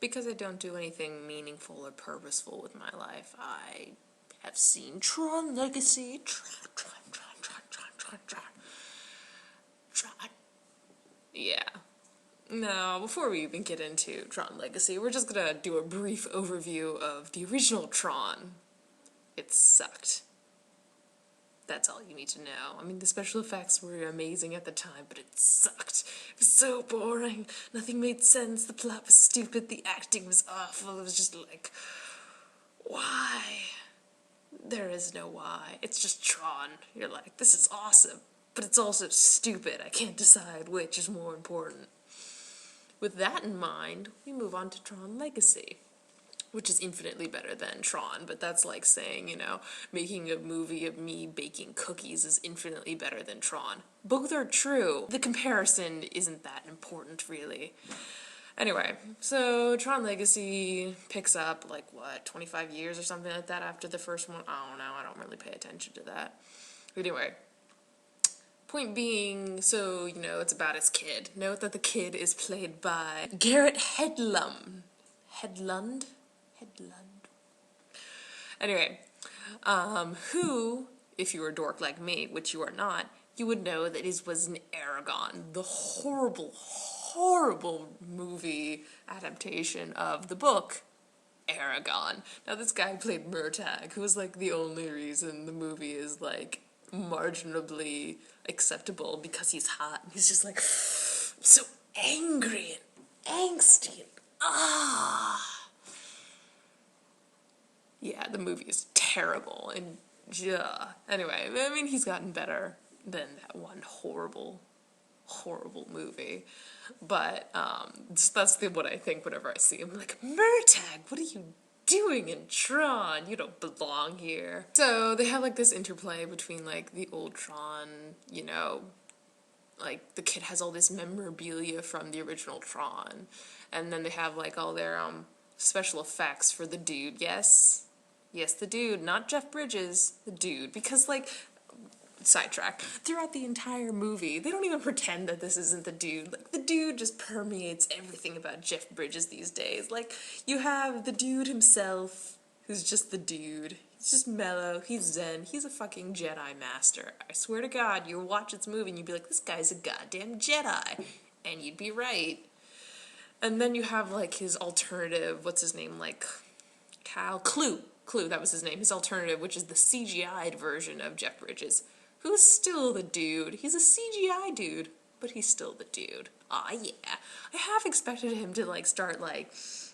Because I don't do anything meaningful or purposeful with my life, I have seen Tron Legacy. Tron. Yeah. Now, before we even get into Tron Legacy, we're just gonna do a brief overview of the original Tron. It sucked. That's all you need to know. I mean, the special effects were amazing at the time, but it sucked. It was so boring. Nothing made sense. The plot was stupid. The acting was awful. It was just like, why? There is no why. It's just Tron. You're like, this is awesome, but it's also stupid. I can't decide which is more important. With that in mind, we move on to Tron Legacy, which is infinitely better than Tron, but that's like saying, you know, making a movie of me baking cookies is infinitely better than Tron. Both are true. The comparison isn't that important, really. Anyway, so Tron Legacy picks up, like, what, 25 years or something like that after the first one? I don't know, I don't really pay attention to that. Anyway, point being, so, you know, it's about his kid. Note that the kid is played by Garrett Hedlund. Hedlund? Anyway, who, if you were a dork like me, which you are not, you would know that he was in Aragon, the horrible movie adaptation of the book Aragon. Now this guy played Murtagh, who was like the only reason the movie is like marginally acceptable because he's hot. He's just like so angry and angsty and yeah, the movie is terrible, and yeah. Anyway, I mean, he's gotten better than that one horrible movie. But, that's what I think whenever I see him. I'm like, Murtagh, what are you doing in Tron? You don't belong here. So, they have, like, this interplay between, like, the old Tron, you know, like, the kid has all this memorabilia from the original Tron, and then they have, like, all their, special effects for the dude, yes, the dude, not Jeff Bridges, the dude, because, like, sidetrack, throughout the entire movie, they don't even pretend that this isn't the dude. Like, the dude just permeates everything about Jeff Bridges these days. Like, you have the dude himself, who's just the dude. He's just mellow, he's zen, he's a fucking Jedi master. I swear to God, you watch this movie and you'd be like, this guy's a goddamn Jedi. And you'd be right. And then you have, like, his alternative, what's his name, like, Clue, that was his name, his alternative, which is the CGI'd version of Jeff Bridges, who's still the dude. He's a CGI dude, but he's still the dude. Aw, yeah. I half expected him to, like, start, like,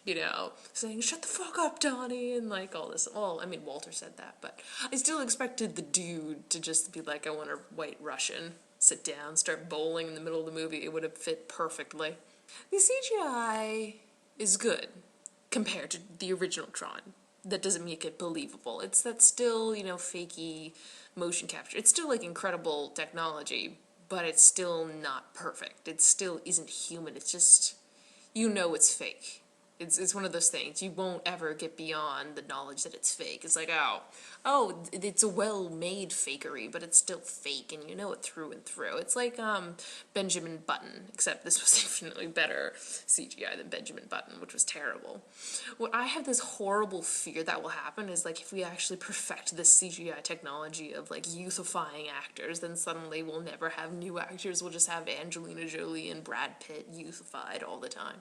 you know, saying, shut the fuck up, Donnie, and, like, all this. Well, I mean, Walter said that, but I still expected the dude to just be like, I want a white Russian, sit down, start bowling in the middle of the movie. It would have fit perfectly. The CGI is good compared to the original Tron. That doesn't make it believable. That's still, you know, fakey motion capture. It's still, like, incredible technology, but it's still not perfect. It still isn't human. It's just, you know it's fake. It's one of those things. You won't ever get beyond the knowledge that it's fake. It's like, oh, it's a well-made fakery, but it's still fake, and you know it through and through. It's like Benjamin Button, except this was infinitely better CGI than Benjamin Button, which was terrible. What I have this horrible fear that will happen is, like, if we actually perfect this CGI technology of, like, youthifying actors, then suddenly we'll never have new actors. We'll just have Angelina Jolie and Brad Pitt youthified all the time.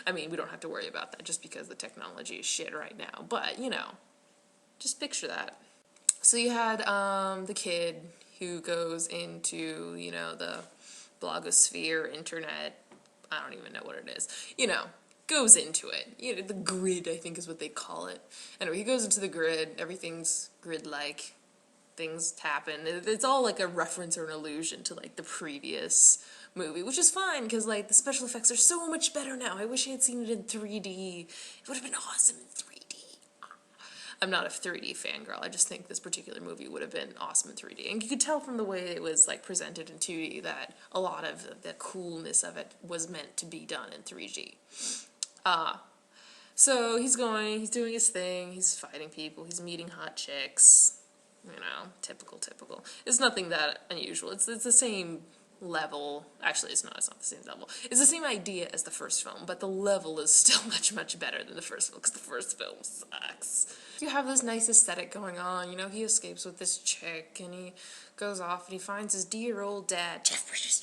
I mean, we don't have to worry about that just because the technology is shit right now, but, you know, just picture that. So you had the kid who goes into, you know, the blogosphere, internet, I don't even know what it is, you know, goes into it. You know, the grid, I think is what they call it. Anyway, he goes into the grid, everything's grid-like, things happen. It's all like a reference or an allusion to, like, the previous movie, which is fine, because, like, the special effects are so much better now. I wish I had seen it in 3D. It would have been awesome in 3D. I'm not a 3D fangirl. I just think this particular movie would have been awesome in 3D. And you could tell from the way it was, like, presented in 2D that a lot of the coolness of it was meant to be done in 3D. So he's doing his thing, he's fighting people, he's meeting hot chicks. You know, typical. It's nothing that unusual. It's the same level. Actually, it's not the same level. It's the same idea as the first film, but the level is still much, much better than the first film, because the first film sucks. You have this nice aesthetic going on, you know, he escapes with this chick, and he goes off and he finds his dear old dad, Jeff Bridges,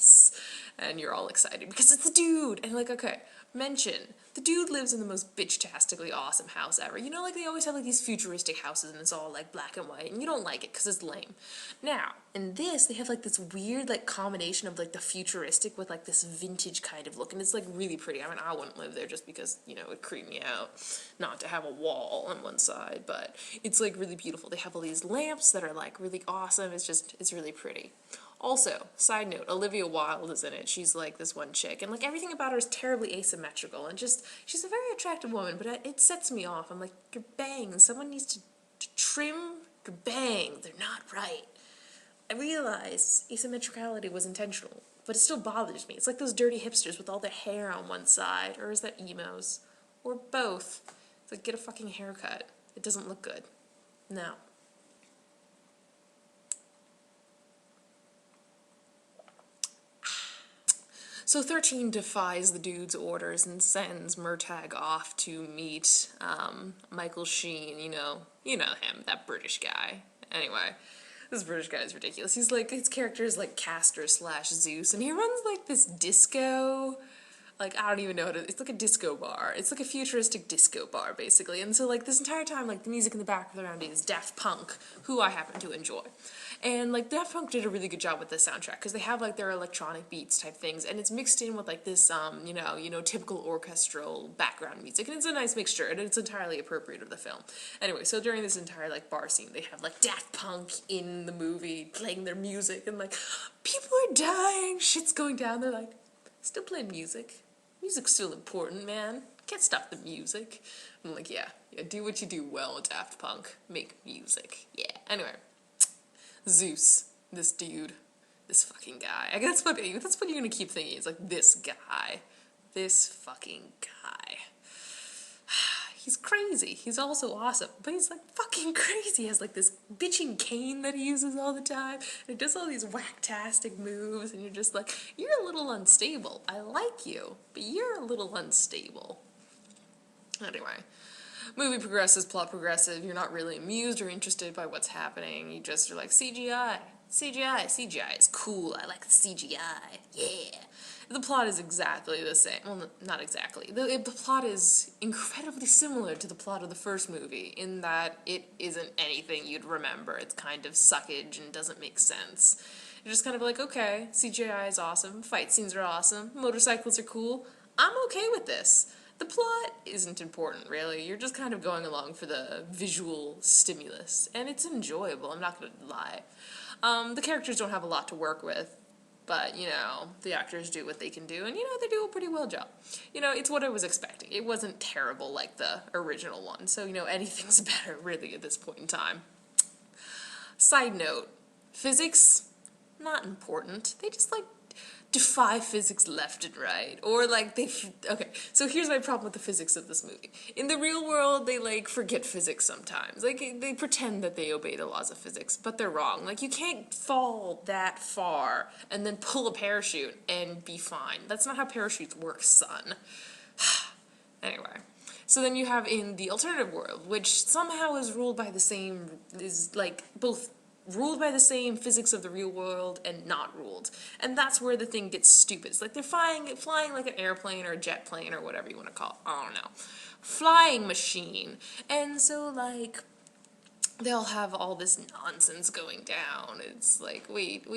yes! And you're all excited, because it's the dude! And like, okay, mention, the dude lives in the most bitch-tastically awesome house ever. You know, like, they always have, like, these futuristic houses, and it's all, like, black and white, and you don't like it, because it's lame. Now, in this, they have, like, this weird, like, combination of, like, the futuristic with, like, this vintage kind of look, and it's, like, really pretty. I mean, I wouldn't live there just because, you know, it'd creep me out not to have a wall on one side, but it's, like, really beautiful. They have all these lamps that are, like, really awesome. It's really pretty. Also, side note, Olivia Wilde is in it. She's like this one chick, and like everything about her is terribly asymmetrical, and just, she's a very attractive woman, but it sets me off. I'm like, your bangs, someone needs to trim your bangs, they're not right. I realize asymmetricality was intentional, but it still bothers me. It's like those dirty hipsters with all their hair on one side, or is that emos? Or both. It's like, get a fucking haircut. It doesn't look good. No. So 13 defies the dude's orders and sends Murtagh off to meet Michael Sheen, you know him, that British guy. Anyway, this British guy is ridiculous. He's like, his character is like Castor / Zeus, and he runs like this disco, like, I don't even know it's like a disco bar. It's like a futuristic disco bar, basically. And so, like, this entire time, like, the music in the background is Daft Punk, who I happen to enjoy. And, like, Daft Punk did a really good job with this soundtrack, because they have, like, their electronic beats type things, and it's mixed in with, like, this, you know, typical orchestral background music, and it's a nice mixture, and it's entirely appropriate of the film. Anyway, so during this entire, like, bar scene, they have, like, Daft Punk in the movie, playing their music, and, like, people are dying, shit's going down, they're like, still playing music. Music's still important, man. Can't stop the music. I'm like, yeah, do what you do well, Daft Punk. Make music. Yeah. Anyway, Zeus, this dude, this fucking guy. I guess that's what you're gonna keep thinking. It's like, this guy. This fucking guy. He's crazy. He's also awesome, but he's like fucking crazy. He has like this bitching cane that he uses all the time, and he does all these whacktastic moves, and you're just like, you're a little unstable. I like you, but you're a little unstable. Anyway, movie progresses, plot progressive. You're not really amused or interested by what's happening. You just are like, CGI. CGI is cool. I like the CGI. Yeah. The plot is exactly the same. Well, not exactly. The plot is incredibly similar to the plot of the first movie, in that it isn't anything you'd remember. It's kind of suckage and doesn't make sense. You're just kind of like, okay, CGI is awesome, fight scenes are awesome, motorcycles are cool, I'm okay with this. The plot isn't important, really. You're just kind of going along for the visual stimulus, and it's enjoyable, I'm not gonna lie. The characters don't have a lot to work with, but, you know, the actors do what they can do, and, you know, they do a pretty well job. You know, it's what I was expecting. It wasn't terrible like the original one, so, you know, anything's better, really, at this point in time. Side note, physics, not important. They just, like, defy physics left and right, or like okay, so here's my problem with the physics of this movie. In the real world, they like forget physics sometimes. Like, they pretend that they obey the laws of physics, but they're wrong. Like, you can't fall that far and then pull a parachute and be fine. That's not how parachutes work, son. Anyway, so then you have in the alternative world, which somehow is ruled by the same, is like both ruled by the same physics of the real world and not ruled. And that's where the thing gets stupid. It's like they're flying like an airplane or a jet plane or whatever you want to call it. I don't know. Flying machine. And so, like, they'll have all this nonsense going down. It's like, wait.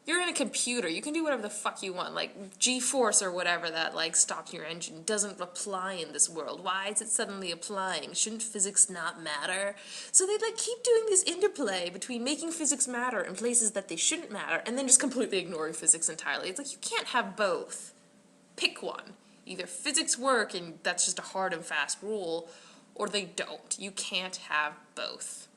You're in a computer. You can do whatever the fuck you want. Like, G-force or whatever that, like, stops your engine doesn't apply in this world. Why is it suddenly applying? Shouldn't physics not matter? So they, like, keep doing this interplay between making physics matter in places that they shouldn't matter, and then just completely ignoring physics entirely. It's like, you can't have both. Pick one. Either physics work, and that's just a hard and fast rule, or they don't. You can't have both.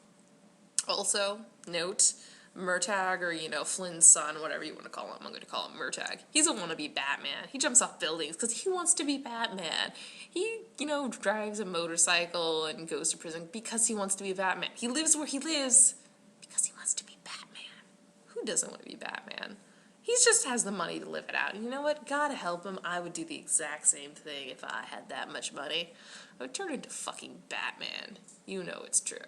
Also, note, Murtagh, or, you know, Flynn's son, whatever you want to call him. I'm going to call him Murtagh. He's a wannabe Batman. He jumps off buildings because he wants to be Batman. He, you know, drives a motorcycle and goes to prison because he wants to be Batman. He lives where he lives because he wants to be Batman. Who doesn't want to be Batman? He just has the money to live it out. And you know what? God help him. I would do the exact same thing if I had that much money. I would turn into fucking Batman. You know it's true.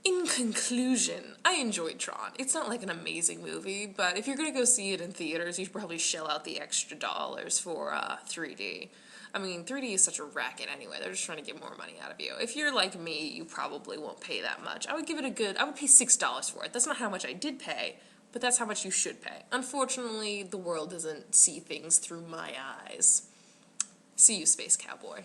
In conclusion, I enjoyed Tron. It's not like an amazing movie, but if you're gonna go see it in theaters, you should probably shell out the extra dollars for 3D. I mean, 3D is such a racket anyway. They're just trying to get more money out of you. If you're like me, you probably won't pay that much. I would give it I would pay $6 for it. That's not how much I did pay, but that's how much you should pay. Unfortunately, the world doesn't see things through my eyes. See you, Space Cowboy.